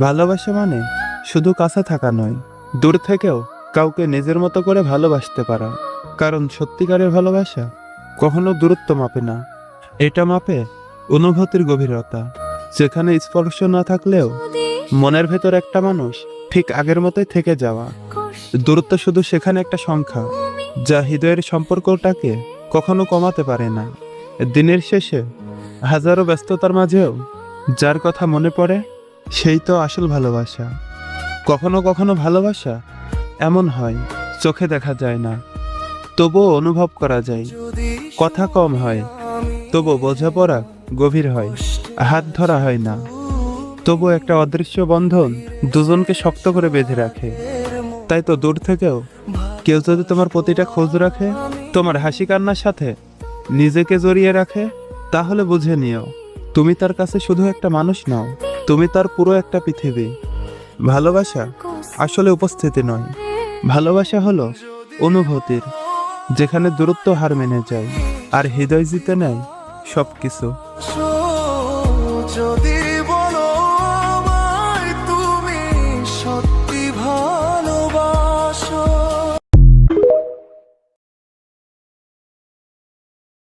ভালোবাসা মানে শুধু কাছে থাকা নয়, দূর থেকেও কাউকে নিজের মতো করে ভালোবাসতে পারা। কারণ সত্যিকারের ভালোবাসা কখনো দূরত্ব মাপে না, এটা মাপে অনুভূতির গভীরতা। যেখানে স্পর্শ না থাকলেও মনের ভেতর একটা মানুষ ঠিক আগের মতোই থেকে যাওয়া। দূরত্ব শুধু সেখানে একটা সংখ্যা, যা হৃদয়ের সম্পর্কটাকে কখনো কমাতে পারে না। দিনের শেষে হাজারো ব্যস্ততার মাঝেও যার কথা মনে পড়ে, সেই তো আসল ভালোবাসা। কখনো কখনো ভালোবাসা এমন হয়, চোখে দেখা যায় না, তবুও অনুভব করা যায়। কথা কম হয়, তবু বোঝাপড়া গভীর হয়। হাত ধরা হয় না, তবু একটা অদৃশ্য বন্ধন দুজনকে শক্ত করে বেঁধে রাখে। তাই তো দূর থেকেও কেউ যদি তোমার প্রতিটা খোঁজ রাখে, তোমার হাসি কান্নার সাথে নিজেকে জড়িয়ে রাখে, তাহলে বুঝে নিও তুমি তার কাছে শুধু একটা মানুষ নও, তুমি তার পুরো একটা পৃথিবী। ভালোবাসা আসলে উপস্থিতি নয়, ভালোবাসা হলো অনুভূতির, যেখানে দূরত্ব হার মেনে যায় আর হৃদয় জিতে নেয় সবকিছু। যদি